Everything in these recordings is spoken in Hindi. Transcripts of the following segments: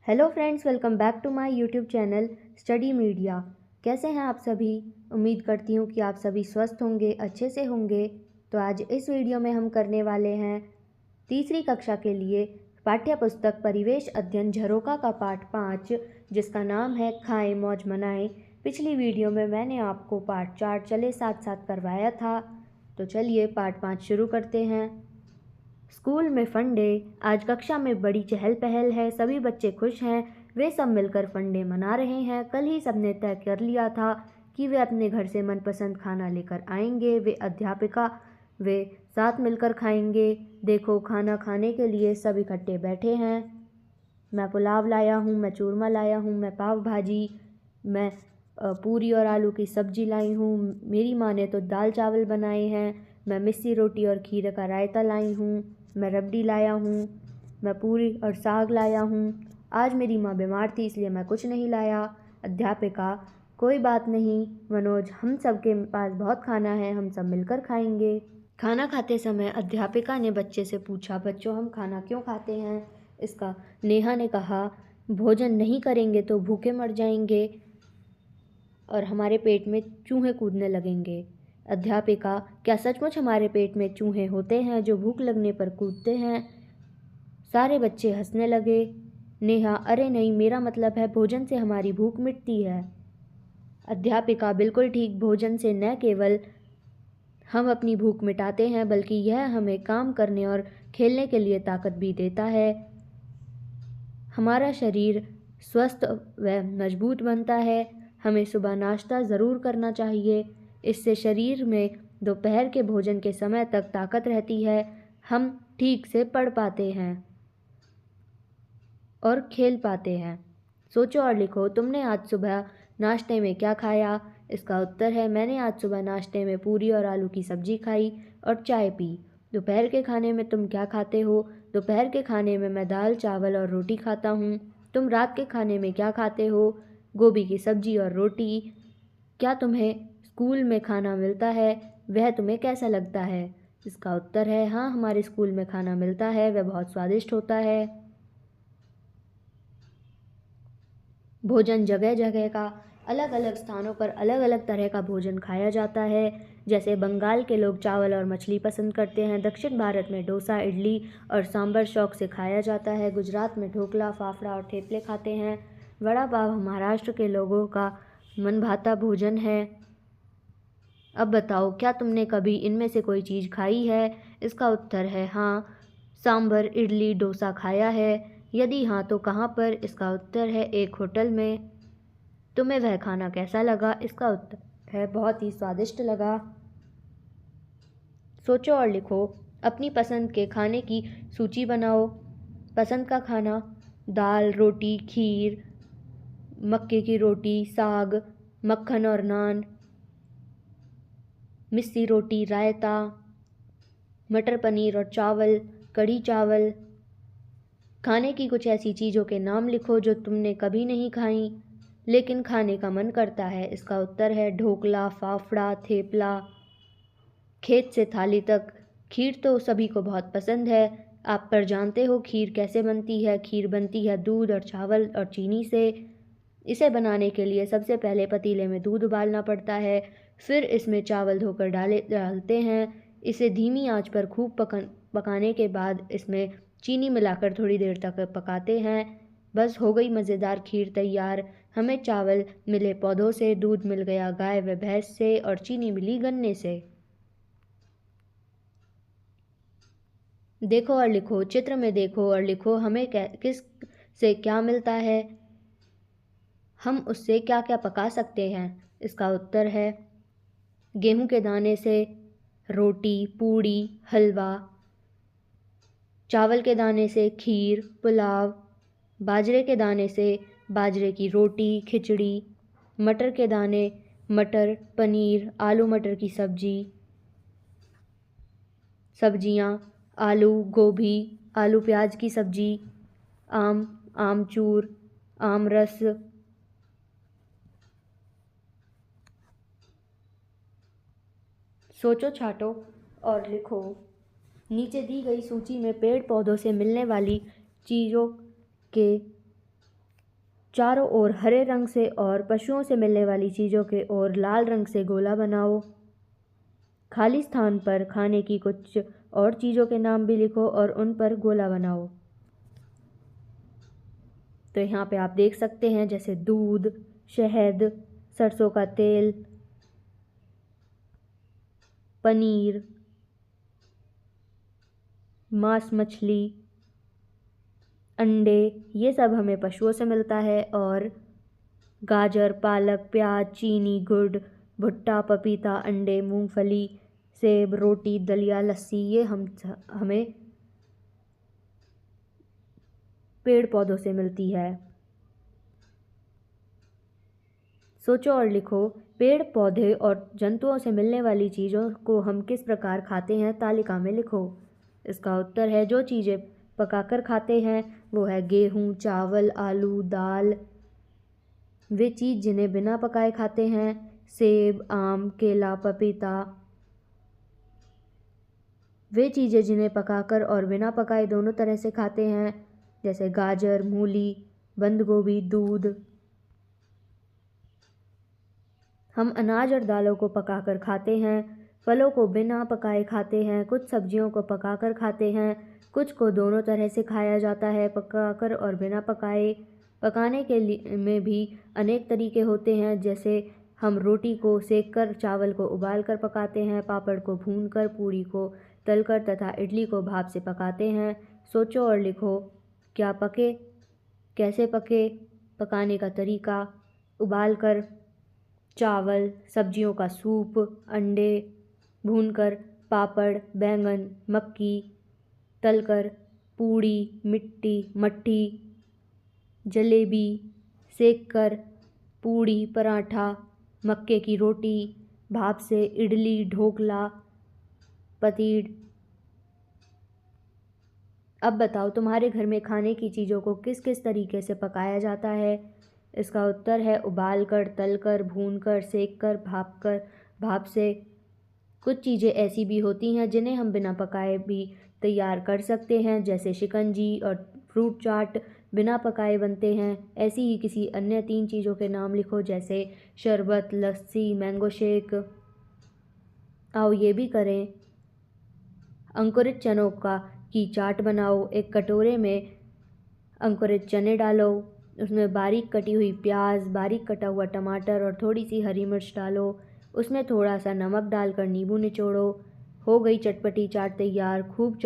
Hello friends, welcome back to my YouTube channel study media. कैसे हैं आप सभी? उम्मीद करती हूँ कि आप सभी स्वस्थ होंगे, अच्छे से होंगे। तो आज इस वीडियो में हम करने वाले हैं तीसरी कक्षा के लिए पाठ्य पुस्तक परिवेश अध्ययन झरोका का पाठ 5, जिसका नाम है खाएं मौज मनाएं। पिछली वीडियो में मैंने आपको पाठ 4 चले साथ साथ करवाया था। तो चलिए पाठ 5 शुरू करते हैं। स्कूल में फन डे। आज कक्षा में बड़ी चहल पहल है, सभी बच्चे खुश हैं। वे सब मिलकर फन डे मना रहे हैं। कल ही सबने तय कर लिया था कि वे अपने घर से मनपसंद खाना लेकर आएंगे। वे साथ मिलकर खाएंगे। देखो, खाना खाने के लिए सब इकट्ठे बैठे हैं। मैं पुलाव लाया हूँ, मैं चूरमा लाया हूँ, मैं पाव भाजी, मैं पूरी और आलू की सब्जी लाई हूँ। मेरी माँ ने तो दाल चावल बनाए हैं। मैं मिस्सी रोटी और खीरे का रायता लाई हूँ। मैं रबड़ी लाया हूँ। मैं पूरी और साग लाया हूँ। आज मेरी माँ बीमार थी, इसलिए मैं कुछ नहीं लाया। अध्यापिका: कोई बात नहीं मनोज, हम सब के पास बहुत खाना है, हम सब मिलकर खाएंगे। खाना खाते समय अध्यापिका ने बच्चे से पूछा, बच्चों, हम खाना क्यों खाते हैं? इसका नेहा ने कहा, भोजन नहीं करेंगे तो भूखे मर जाएंगे और हमारे पेट में चूहे कूदने लगेंगे। अध्यापिका: क्या सचमुच हमारे पेट में चूहे होते हैं जो भूख लगने पर कूदते हैं? सारे बच्चे हंसने लगे। नेहा: अरे नहीं, मेरा मतलब है भोजन से हमारी भूख मिटती है। अध्यापिका: बिल्कुल ठीक, भोजन से न केवल हम अपनी भूख मिटाते हैं, बल्कि यह हमें काम करने और खेलने के लिए ताकत भी देता है। हमारा शरीर स्वस्थ व मजबूत बनता है। हमें सुबह नाश्ता ज़रूर करना चाहिए। इससे शरीर में दोपहर के भोजन के समय तक ताकत रहती है। हम ठीक से पढ़ पाते हैं और खेल पाते हैं। सोचो और लिखो, तुमने आज सुबह नाश्ते में क्या खाया? इसका उत्तर है, मैंने आज सुबह नाश्ते में पूरी और आलू की सब्जी खाई और चाय पी। दोपहर के खाने में तुम क्या खाते हो? दोपहर के खाने में मैं दाल चावल और रोटी खाता हूँ। तुम रात के खाने में क्या खाते हो? गोभी की सब्जी और रोटी। क्या तुम्हें स्कूल में खाना मिलता है? वह तुम्हें कैसा लगता है? इसका उत्तर है, हाँ, हमारे स्कूल में खाना मिलता है, वह बहुत स्वादिष्ट होता है। भोजन जगह जगह का, अलग अलग स्थानों पर अलग अलग तरह का भोजन खाया जाता है। जैसे बंगाल के लोग चावल और मछली पसंद करते हैं। दक्षिण भारत में डोसा, इडली और सांभर शौक से खाया जाता है। गुजरात में ढोकला, फाफड़ा और थेपले खाते हैं। वड़ा पाव महाराष्ट्र के लोगों का मनभाता भोजन है। अब बताओ, क्या तुमने कभी इनमें से कोई चीज़ खाई है? इसका उत्तर है, हाँ, सांभर, इडली, डोसा खाया है। यदि हाँ तो कहाँ पर? इसका उत्तर है, एक होटल में। तुम्हें वह खाना कैसा लगा? इसका उत्तर है, बहुत ही स्वादिष्ट लगा। सोचो और लिखो। अपनी पसंद के खाने की सूची बनाओ। पसंद का खाना: दाल, रोटी, खीर, मक्के की रोटी, साग, मक्खन और नान, मिस्सी रोटी, रायता, मटर पनीर और चावल, कढ़ी चावल। खाने की कुछ ऐसी चीज़ों के नाम लिखो जो तुमने कभी नहीं खाई लेकिन खाने का मन करता है। इसका उत्तर है, ढोकला, फाफड़ा, थेपला। खेत से थाली तक। खीर तो सभी को बहुत पसंद है। आप पर जानते हो खीर कैसे बनती है? खीर बनती है दूध और चावल और चीनी से। इसे बनाने के लिए सबसे पहले पतीले में दूध उबालना पड़ता है, फिर इसमें चावल धोकर डालते हैं। इसे धीमी आंच पर खूब पकाने के बाद इसमें चीनी मिलाकर थोड़ी देर तक पकाते हैं। बस हो गई मज़ेदार खीर तैयार। हमें चावल मिले पौधों से, दूध मिल गया गाय व भैंस से और चीनी मिली गन्ने से। देखो और लिखो। चित्र में देखो और लिखो, हमें किस से क्या मिलता है? हम उससे क्या क्या पका सकते हैं? इसका उत्तर है, गेहूं के दाने से रोटी, पूड़ी, हलवा। चावल के दाने से खीर, पुलाव। बाजरे के दाने से बाजरे की रोटी, खिचड़ी। मटर के दाने मटर पनीर, आलू मटर की सब्जियाँ, आलू गोभी, आलू प्याज की सब्जी, आम, आमचूर, आम रस। सोचो, छाटो और लिखो। नीचे दी गई सूची में पेड़ पौधों से मिलने वाली चीज़ों के चारों ओर हरे रंग से और पशुओं से मिलने वाली चीज़ों के ओर लाल रंग से गोला बनाओ। खाली स्थान पर खाने की कुछ और चीज़ों के नाम भी लिखो और उन पर गोला बनाओ। तो यहाँ पे आप देख सकते हैं जैसे दूध, शहद, सरसों का तेल, पनीर, मांस मछली, अंडे, ये सब हमें पशुओं से मिलता है। और गाजर, पालक, प्याज, चीनी, गुड़, भुट्टा, पपीता, अंडे, मूंगफली, सेब, रोटी, दलिया, लस्सी, ये हमें पेड़ पौधों से मिलती है। सोचो और लिखो, पेड़ पौधे और जंतुओं से मिलने वाली चीज़ों को हम किस प्रकार खाते हैं, तालिका में लिखो। इसका उत्तर है, जो चीज़ें पकाकर खाते हैं वो है गेहूँ, चावल, आलू, दाल। वे चीज़ जिन्हें बिना पकाए खाते हैं, सेब, आम, केला, पपीता। वे चीज़ें जिन्हें पकाकर और बिना पकाए दोनों तरह से खाते हैं, जैसे गाजर, मूली, बंद गोभी, दूध। हम अनाज और दालों को पकाकर खाते हैं, फलों को बिना पकाए खाते हैं, कुछ सब्जियों को पकाकर खाते हैं, कुछ को दोनों तरह से खाया जाता है, पकाकर और बिना पकाए। पकाने के लिए में भी अनेक तरीके होते हैं, जैसे हम रोटी को सेककर, चावल को उबालकर पकाते हैं, पापड़ को भूनकर, पूड़ी को तलकर तथा इडली को भाप से पकाते हैं। सोचो और लिखो, क्या पके, कैसे पके, पकाने का तरीका। उबालकर चावल, सब्जियों का सूप, अंडे भूनकर, पापड़, बैंगन, मक्की, तलकर, पूड़ी, मट्ठी, जलेबी, सेककर, पूड़ी, पराठा, मक्के की रोटी, भाप से, इडली, ढोकला, पतीड़। अब बताओ, तुम्हारे घर में खाने की चीज़ों को किस किस तरीके से पकाया जाता है। इसका उत्तर है, उबालकर, तलकर, भूनकर, सेककर, भाप से। कुछ चीज़ें ऐसी भी होती हैं जिन्हें हम बिना पकाए भी तैयार कर सकते हैं, जैसे शिकंजी और फ्रूट चाट बिना पकाए बनते हैं। ऐसी ही किसी अन्य 3 चीज़ों के नाम लिखो, जैसे शरबत, लस्सी, मैंगो शेक। आओ ये भी करें। अंकुरित चनों की चाट बनाओ। एक कटोरे में अंकुरित चने डालो, उसमें बारीक कटी हुई प्याज, बारीक कटा हुआ टमाटर और थोड़ी सी हरी मिर्च डालो। उसमें थोड़ा सा नमक डालकर नींबू निचोड़ो। हो गई चटपटी चाट तैयार। खूब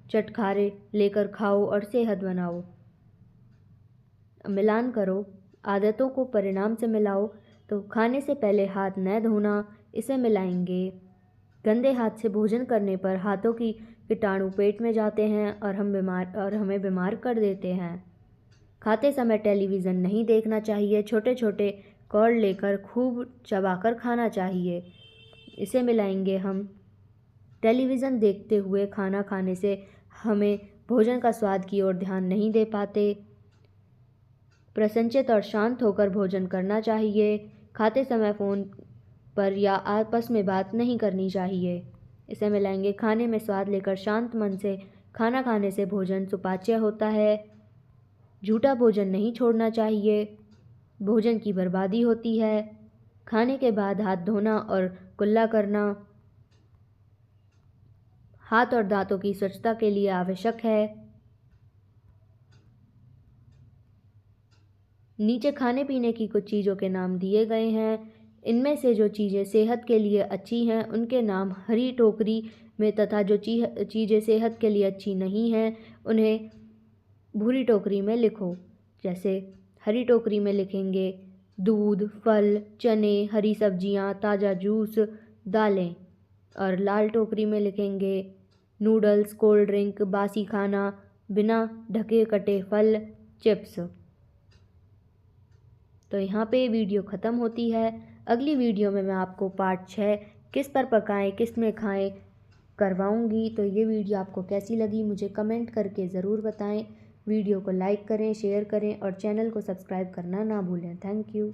चटखारे लेकर खाओ और सेहत बनाओ। मिलान करो, आदतों को परिणाम से मिलाओ। तो खाने से पहले हाथ न धोना, इसे मिलाएंगे। गंदे हाथ से भोजन करने पर हाथों की कीटाणु पेट में जाते हैं और हमें बीमार कर देते हैं। खाते समय टेलीविज़न नहीं देखना चाहिए। छोटे छोटे कौड़ लेकर खूब चबाकर खाना चाहिए। इसे मिलाएंगे हम। टेलीविज़न देखते हुए खाना खाने से हमें भोजन का स्वाद की ओर ध्यान नहीं दे पाते। प्रसन्नचित्त और शांत होकर भोजन करना चाहिए। खाते समय फ़ोन पर या आपस में बात नहीं करनी चाहिए। इसे मिलाएंगे। खाने में स्वाद लेकर शांत मन से खाना खाने से भोजन सुपाच्य होता है। झूठा भोजन नहीं छोड़ना चाहिए, भोजन की बर्बादी होती है। खाने के बाद हाथ धोना और कुल्ला करना हाथ और दांतों की स्वच्छता के लिए आवश्यक है। नीचे खाने पीने की कुछ चीज़ों के नाम दिए गए हैं। इनमें से जो चीज़ें सेहत के लिए अच्छी हैं उनके नाम हरी टोकरी में, तथा जो चीज़ें सेहत के लिए अच्छी नहीं हैं उन्हें भूरी टोकरी में लिखो। जैसे हरी टोकरी में लिखेंगे दूध, फल, चने, हरी सब्जियां, ताज़ा जूस, दालें। और लाल टोकरी में लिखेंगे नूडल्स, कोल्ड ड्रिंक, बासी खाना, बिना ढके कटे फल, चिप्स। तो यहाँ पे वीडियो ख़त्म होती है। अगली वीडियो में मैं आपको पार्ट 6 किस पर पकाएं, किस में खाएं करवाऊँगी। तो ये वीडियो आपको कैसी लगी मुझे कमेंट करके ज़रूर बताएं। वीडियो को लाइक करें, शेयर करें और चैनल को सब्सक्राइब करना ना भूलें। Thank you.